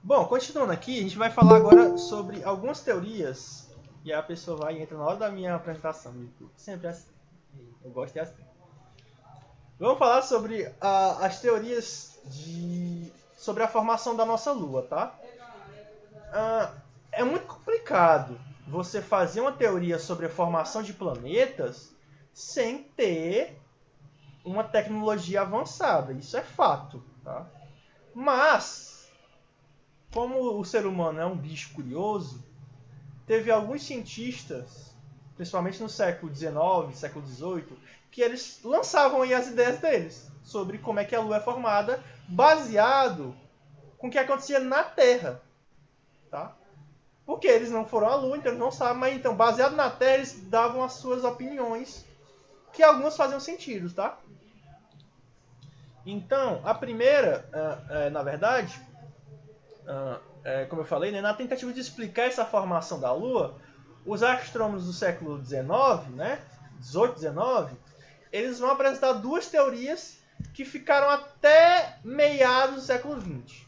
Bom, continuando aqui, a gente vai falar agora sobre algumas teorias. E a pessoa vai e entra na hora da minha apresentação no YouTube. Sempre é assim. Eu gosto de assim. Vamos falar sobre as teorias sobre a formação da nossa Lua, tá? É muito complicado você fazer uma teoria sobre a formação de planetas sem ter uma tecnologia avançada. Isso é fato, tá? Mas, como o ser humano é um bicho curioso, teve alguns cientistas, principalmente no século XIX, século XVIII, que eles lançavam aí as ideias deles sobre como é que a Lua é formada, baseado com o que acontecia na Terra, tá? Porque eles não foram à Lua, então eles não sabem, mas então, baseado na Terra, eles davam as suas opiniões, que algumas faziam sentido, tá? Então, a primeira, na verdade, como eu falei, né, na tentativa de explicar essa formação da Lua, os astrônomos do século XIX, né, 18, 19, eles vão apresentar duas teorias que ficaram até meados do século XX.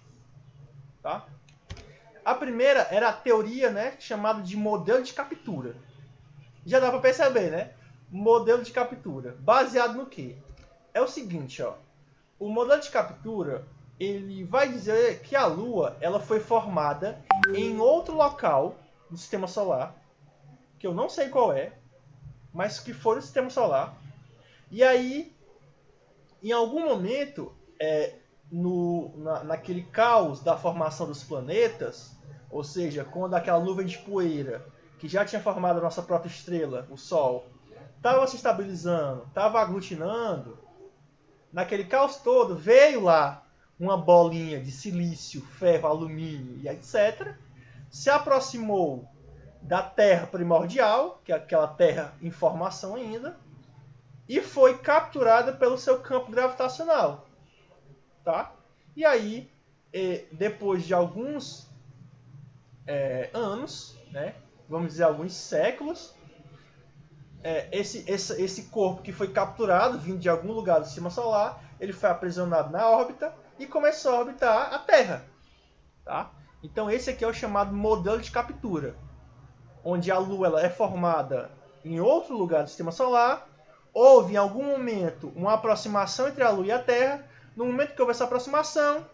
Tá? A primeira era a teoria, né, chamada de modelo de captura. Já dá para perceber, né? Modelo de captura. Baseado no quê? É o seguinte, ó. O modelo de captura, ele vai dizer que a Lua ela foi formada em outro local do Sistema Solar, que eu não sei qual é, mas que foi no Sistema Solar. E aí, em algum momento, naquele caos da formação dos planetas, ou seja, quando aquela nuvem de poeira que já tinha formado a nossa própria estrela, o Sol, estava se estabilizando, estava aglutinando, naquele caos todo, veio lá uma bolinha de silício, ferro, alumínio e etc. Se aproximou da Terra primordial, que é aquela Terra em formação ainda, e foi capturada pelo seu campo gravitacional. Tá? E aí, depois de alguns anos, né, vamos dizer alguns séculos, esse corpo que foi capturado, vindo de algum lugar do sistema solar, ele foi aprisionado na órbita e começou a orbitar a Terra. Tá? Então esse aqui é o chamado modelo de captura, onde a Lua ela é formada em outro lugar do sistema solar, houve em algum momento uma aproximação entre a Lua e a Terra, no momento que houve essa aproximação,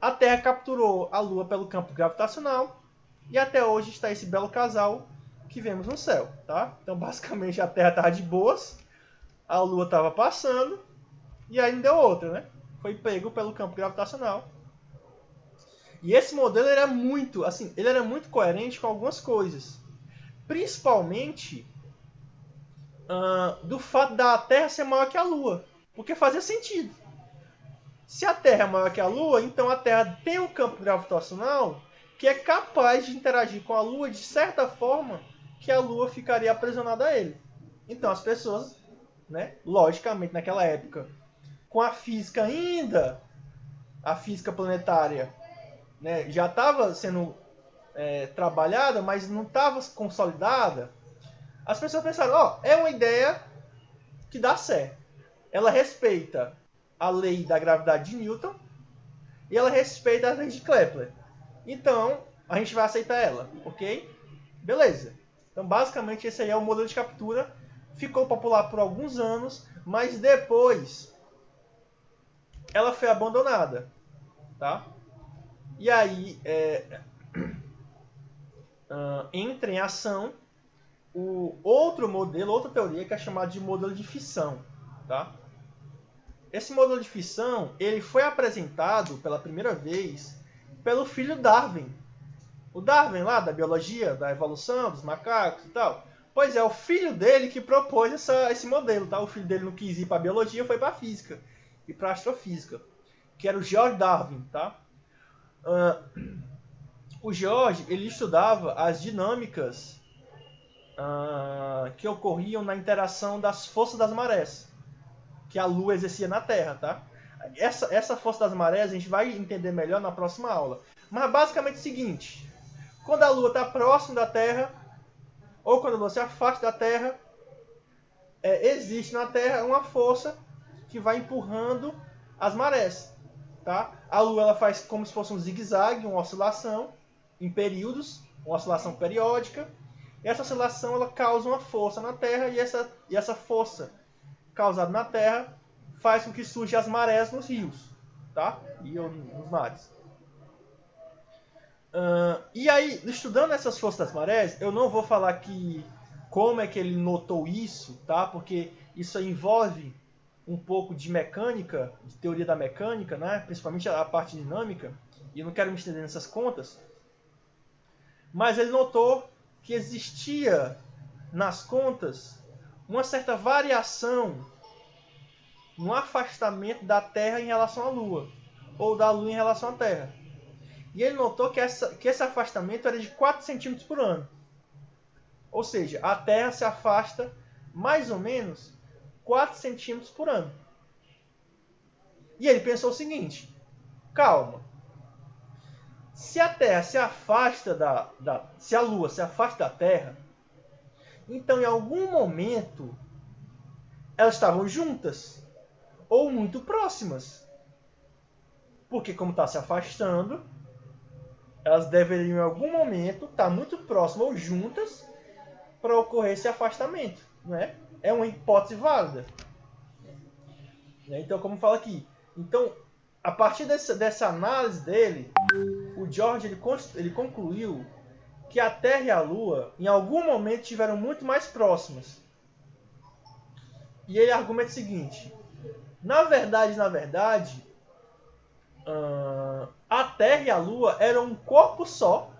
a Terra capturou a Lua pelo campo gravitacional e até hoje está esse belo casal que vemos no céu, tá? Então, basicamente, a Terra estava de boas, a Lua estava passando e aí não deu outra, né? Foi pego pelo campo gravitacional. E esse modelo ele era muito coerente com algumas coisas, principalmente do fato da Terra ser maior que a Lua, porque fazia sentido. Se a Terra é maior que a Lua, então a Terra tem um campo gravitacional que é capaz de interagir com a Lua de certa forma que a Lua ficaria aprisionada a ele. Então as pessoas, né, logicamente naquela época, com a física ainda, a física planetária, né, já estava sendo trabalhada, mas não estava consolidada, as pessoas pensaram, é uma ideia que dá certo. Ela respeita a lei da gravidade de Newton e ela respeita as leis de Kepler. Então, a gente vai aceitar ela, ok? Beleza. Então, basicamente, esse aí é o modelo de captura. Ficou popular por alguns anos, mas depois ela foi abandonada, tá? E aí entra em ação o outro modelo, outra teoria que é chamada de modelo de fissão, tá? Esse modelo de fissão ele foi apresentado pela primeira vez pelo filho Darwin. O Darwin lá da biologia, da evolução, dos macacos e tal. Pois é, o filho dele que propôs esse modelo, tá? O filho dele não quis ir para a biologia, foi para a física e para a astrofísica, que era o George Darwin, tá? O George ele estudava as dinâmicas que ocorriam na interação das forças das marés que a Lua exercia na Terra, tá? Essa força das marés a gente vai entender melhor na próxima aula. Mas basicamente é o seguinte: quando a Lua está próxima da Terra, ou quando você afasta da Terra, existe na Terra uma força que vai empurrando as marés. Tá? A Lua ela faz como se fosse um zigue-zague, uma oscilação em períodos, uma oscilação periódica. E essa oscilação ela causa uma força na Terra e essa força causada na Terra faz com que surjam as marés nos rios, tá? E nos mares. E aí, estudando essas forças das marés, eu não vou falar aqui como é que ele notou isso, tá? Porque isso envolve um pouco de mecânica, de teoria da mecânica, né? Principalmente a parte dinâmica, e eu não quero me estender nessas contas. Mas ele notou que existia nas contas uma certa variação no afastamento da Terra em relação à Lua, ou da Lua em relação à Terra. E ele notou que esse afastamento era de 4 centímetros por ano. Ou seja, a Terra se afasta mais ou menos 4 centímetros por ano. E ele pensou o seguinte: calma, se a Terra se afasta se a Lua se afasta da Terra, então em algum momento elas estavam juntas ou muito próximas. Porque como está se afastando, elas deveriam em algum momento estar muito próximas ou juntas para ocorrer esse afastamento, né? É uma hipótese válida. Então, como fala aqui, então a partir dessa análise dele, o George ele concluiu que a Terra e a Lua em algum momento estiveram muito mais próximas. E ele argumenta o seguinte: na verdade, a Terra e a Lua eram um corpo só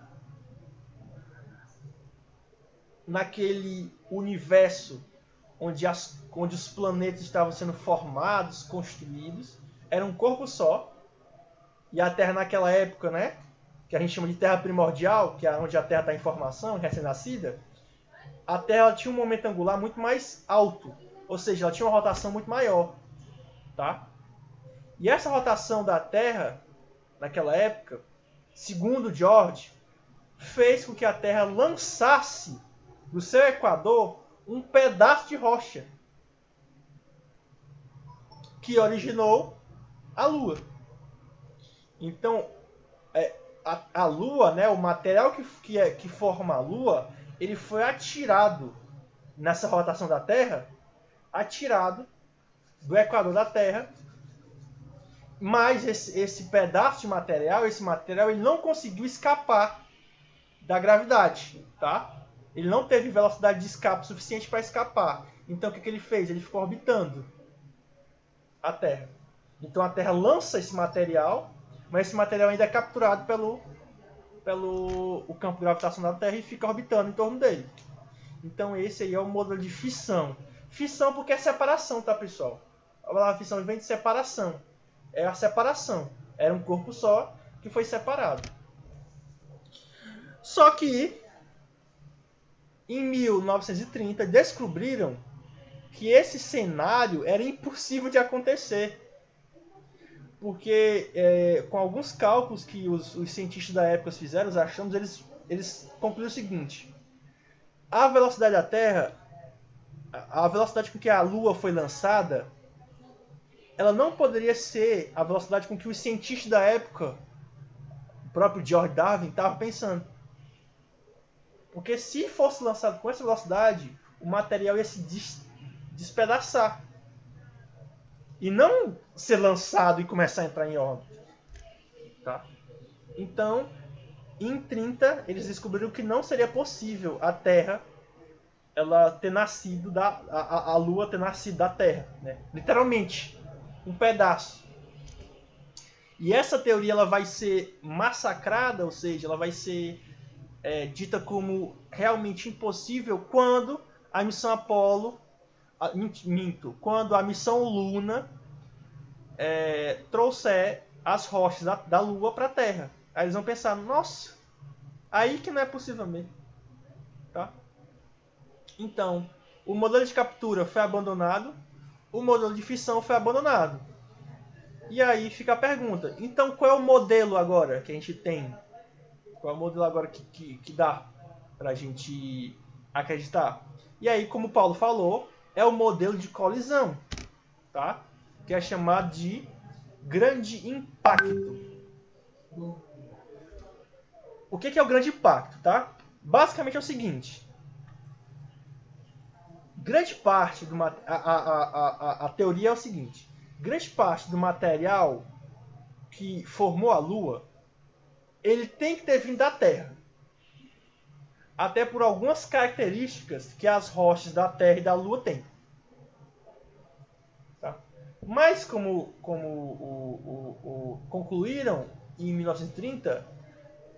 naquele universo onde os planetas estavam sendo formados, construídos. Era um corpo só. E a Terra naquela época, né, que a gente chama de Terra primordial, que é onde a Terra está em formação, recém-nascida, a Terra ela tinha um momento angular muito mais alto. Ou seja, ela tinha uma rotação muito maior. Tá? E essa rotação da Terra, naquela época, segundo George, fez com que a Terra lançasse do seu equador um pedaço de rocha que originou a Lua. Então, a Lua, né, o material que forma a Lua, ele foi atirado nessa rotação da Terra, atirado do equador da Terra, mas esse pedaço de material, ele não conseguiu escapar da gravidade, tá? Ele não teve velocidade de escape suficiente para escapar. Então o que ele fez? Ele ficou orbitando a Terra. Então a Terra lança esse material, mas esse material ainda é capturado pelo o campo gravitacional da Terra e fica orbitando em torno dele. Então esse aí é o modelo de fissão. Fissão porque é separação, tá, pessoal? A palavra fissão vem de separação. É a separação. Era um corpo só que foi separado. Só que em 1930 descobriram que esse cenário era impossível de acontecer. Porque com alguns cálculos que os cientistas da época fizeram, os astrônomos, eles concluíram o seguinte: a velocidade da Terra, a velocidade com que a Lua foi lançada, ela não poderia ser a velocidade com que os cientistas da época, o próprio George Darwin, estavam pensando. Porque se fosse lançado com essa velocidade, o material ia se despedaçar. E não ser lançado e começar a entrar em órbita. Tá? Então, em 30, eles descobriram que não seria possível a Terra ela ter nascido a Lua ter nascido da Terra. Né? Literalmente, um pedaço. E essa teoria ela vai ser massacrada, ou seja, ela vai ser dita como realmente impossível quando a missão Apollo, quando a missão Luna trouxer as rochas da Lua para a Terra. Aí eles vão pensar, nossa, aí que não é possível mesmo. Tá? Então, o modelo de captura foi abandonado, o modelo de fissão foi abandonado. E aí fica a pergunta, então qual é o modelo agora que a gente tem? Qual é o modelo agora que dá para a gente acreditar? E aí, como o Paulo falou, é o modelo de colisão, tá? Que é chamado de grande impacto. O que é o grande impacto, tá? Basicamente é o seguinte. Grande parte do a teoria é o seguinte. Grande parte do material que formou a Lua, ele tem que ter vindo da Terra. Até por algumas características que as rochas da Terra e da Lua têm. Tá? Mas como concluíram em 1930,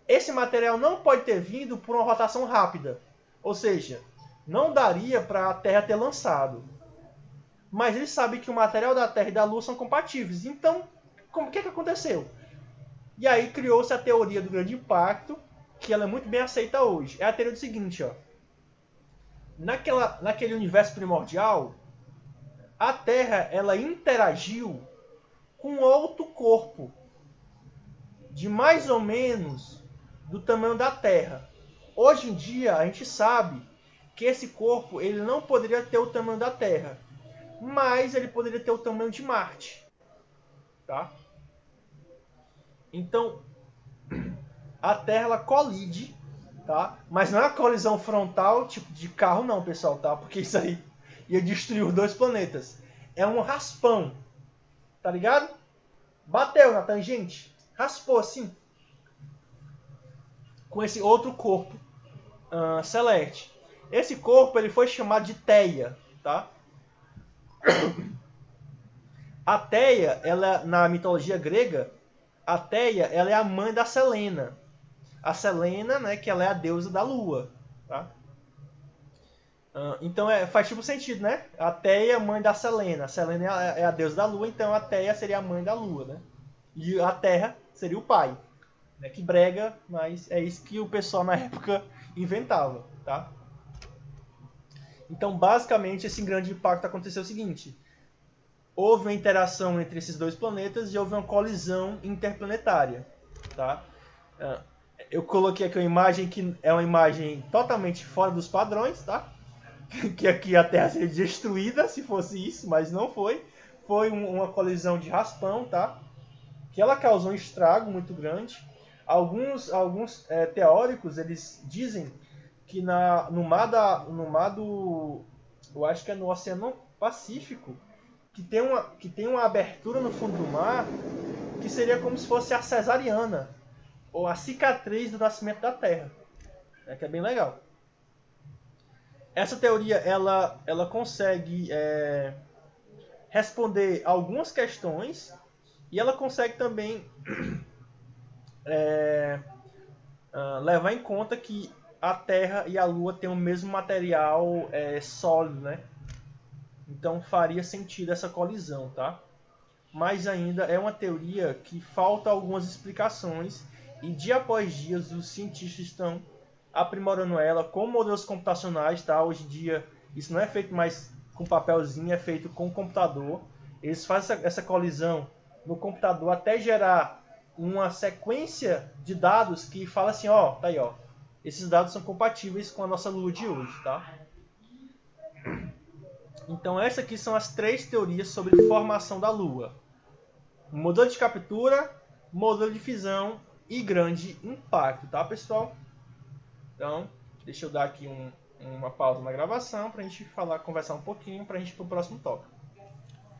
esse material não pode ter vindo por uma rotação rápida. Ou seja, não daria para a Terra ter lançado. Mas eles sabem que o material da Terra e da Lua são compatíveis. Então, o que aconteceu? E aí criou-se a teoria do grande impacto, que ela é muito bem aceita hoje. É a teoria do seguinte, ó. Naquele universo primordial, a Terra ela interagiu com outro corpo de mais ou menos do tamanho da Terra. Hoje em dia, a gente sabe que esse corpo ele não poderia ter o tamanho da Terra, mas ele poderia ter o tamanho de Marte. Tá? Então, a Terra ela colide, tá? Mas não é uma colisão frontal, tipo de carro não, pessoal, tá? Porque isso aí ia destruir os dois planetas. É um raspão, tá ligado? Bateu na tangente, raspou assim, com esse outro corpo celeste. Esse corpo ele foi chamado de Theia, tá? A Theia, ela na mitologia grega, a Theia, ela é a mãe da Selena. A Selena, né, que ela é a deusa da lua, tá? Então faz tipo sentido, né? A Theia é a mãe da Selena. A Selena é a deusa da lua, então a Theia seria a mãe da lua, né? E a Terra seria o pai. Né? Que brega, mas é isso que o pessoal na época inventava, tá? Então, basicamente, esse grande impacto aconteceu o seguinte. Houve uma interação entre esses dois planetas e houve uma colisão interplanetária, tá? Eu coloquei aqui uma imagem que é uma imagem totalmente fora dos padrões, tá? Que aqui a Terra seria destruída se fosse isso, mas não foi. Foi uma colisão de raspão, tá? Que ela causou um estrago muito grande. Alguns teóricos eles dizem que no mar do, eu acho que é no Oceano Pacífico, que tem uma abertura no fundo do mar que seria como se fosse a cesariana ou a cicatriz do nascimento da Terra, que é bem legal. Essa teoria ela consegue responder algumas questões e ela consegue também levar em conta que a Terra e a Lua têm o mesmo material sólido, né? Então faria sentido essa colisão, tá? Mas ainda é uma teoria que falta algumas explicações e dia após dia os cientistas estão aprimorando ela com modelos computacionais, tá? Hoje em dia isso não é feito mais com papelzinho, é feito com computador. Eles fazem essa colisão no computador até gerar uma sequência de dados que fala assim, ó, tá aí, ó. Esses dados são compatíveis com a nossa Lua de hoje, tá? Então essas aqui são as 3 teorias sobre formação da Lua. Modelo de captura, modelo de fissão e grande impacto, tá, pessoal? Então, deixa eu dar aqui uma pausa na gravação para a gente conversar um pouquinho para a gente ir para o próximo tópico.